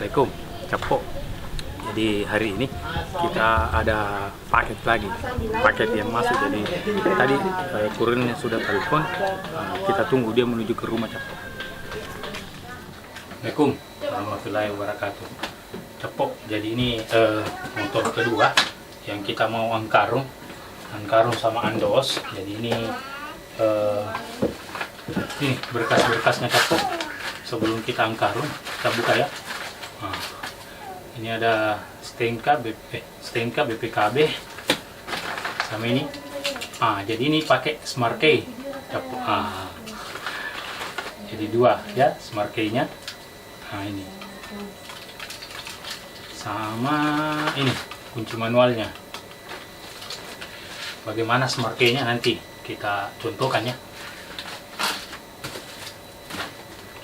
Assalamualaikum, Capok. Jadi hari ini kita ada paket lagi, paket yang masuk. Jadi tadi kurirnya sudah telepon, kita tunggu dia menuju ke rumah Capok. Assalamualaikum warahmatullahi wabarakatuh. Capok, jadi ini motor kedua yang kita mau angkarung sama Andos. Jadi ini berkas-berkasnya Capok. Sebelum kita angkarung, kita buka ya. Nah, ini ada STNK BPKB sama ini. Jadi ini pakai Smart Key. Jadi dua ya Smart Key-nya. Ini sama ini kunci manualnya. Bagaimana Smart Key-nya nanti kita contohkan ya.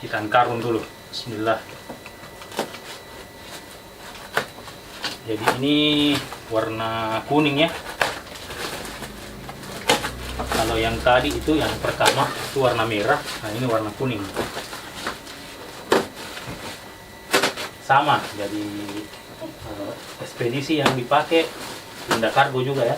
Kita angkarung dulu. Bismillah. Jadi ini warna kuning ya. Kalau yang tadi itu yang pertama itu warna merah. Nah ini warna kuning. Sama. Jadi ekspedisi yang dipakai Bunda Kargo juga ya.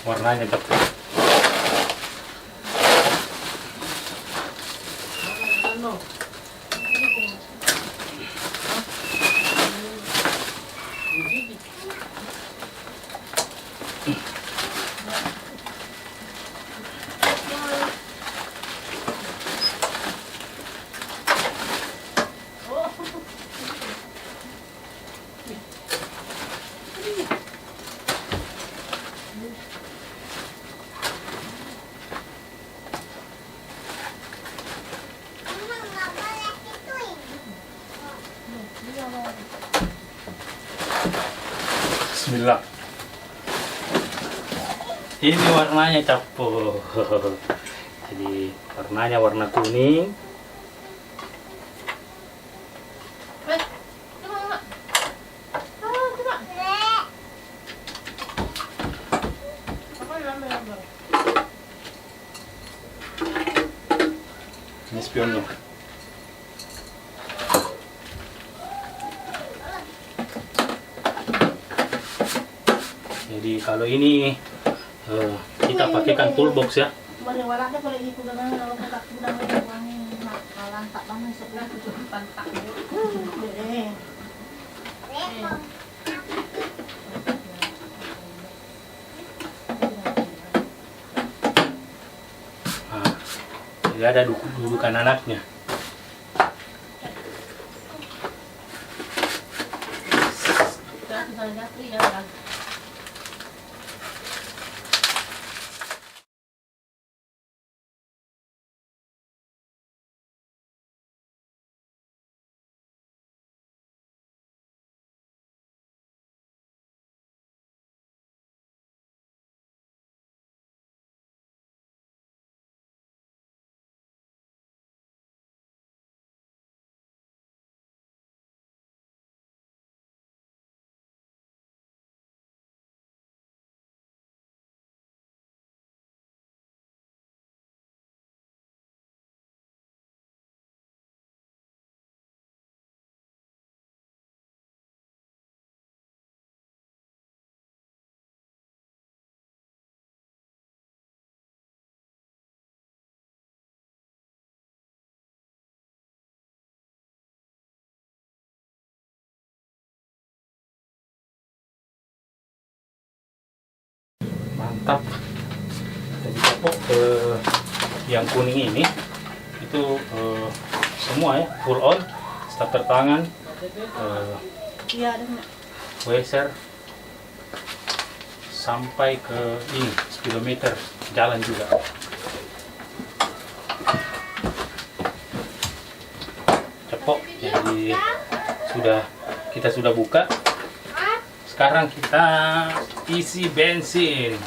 Warnanya coklat. Bismillah. Ini warnanya Capok. Jadi warnanya warna kuning. Ini spionnya. Jadi kalau ini kita pakaikan toolbox ya. Jadi ada dudukan anaknya. Mantap. Jadi Capok yang kuning ini itu semua ya full on, starter tangan, Weser sampai ke ini speedometer jalan juga. Capok. Jadi kita sudah buka. Sekarang kita isi bensin.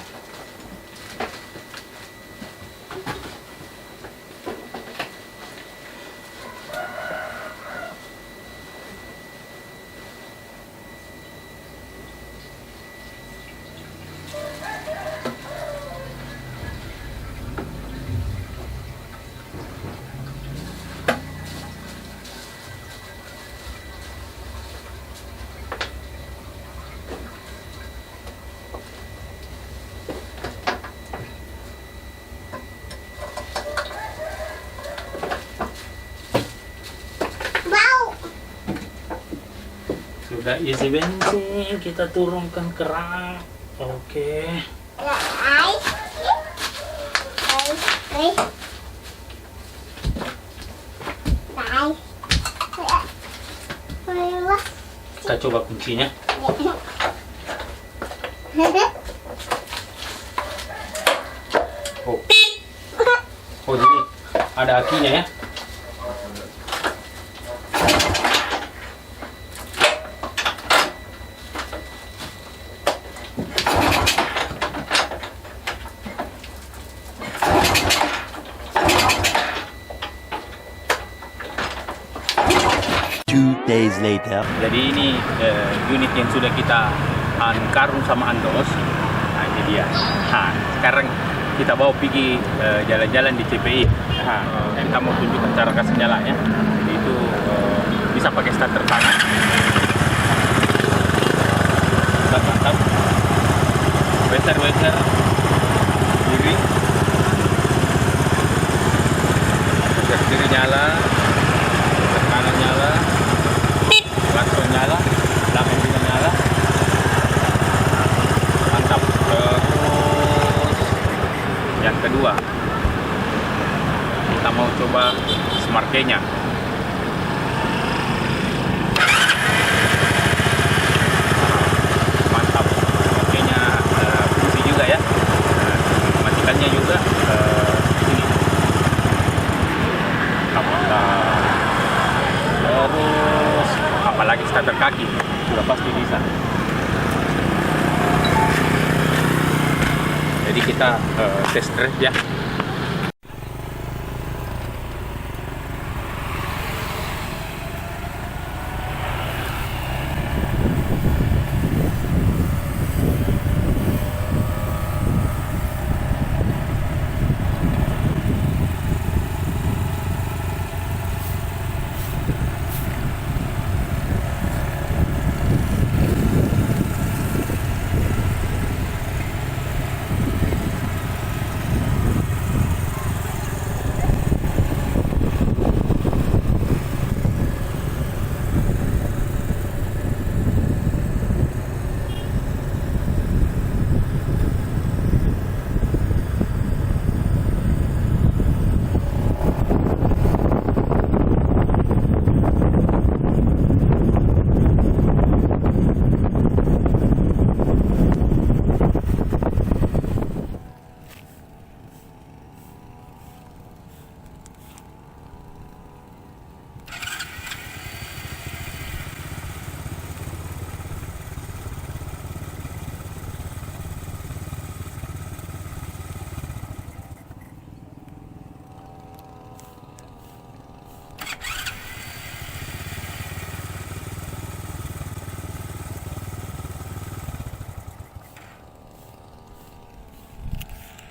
Sudah isi bensin, kita turunkan keran. Oke. Kita coba kuncinya. Oh, oh ini ada akinya ya. Days later. Jadi ini unit yang sudah kita karung sama andos. Nah ini dia. Nah, sekarang kita bawa pergi jalan-jalan di CPI. Nah, kita mau tunjukkan cara kasih nyalanya. Jadi itu bisa pakai starter tangan. Mantap. Weser kiri. Weser kiri nyala. Weser kanan nyala. Langsung nyala, belakang juga nyala. Mantap. Terus yang kedua, kita mau coba smart key-nya. Mantap. Smart key-nya fungsi juga ya. Matikannya juga ini. Terus apalagi starter kaki sudah pasti bisa. Jadi kita test drive ya.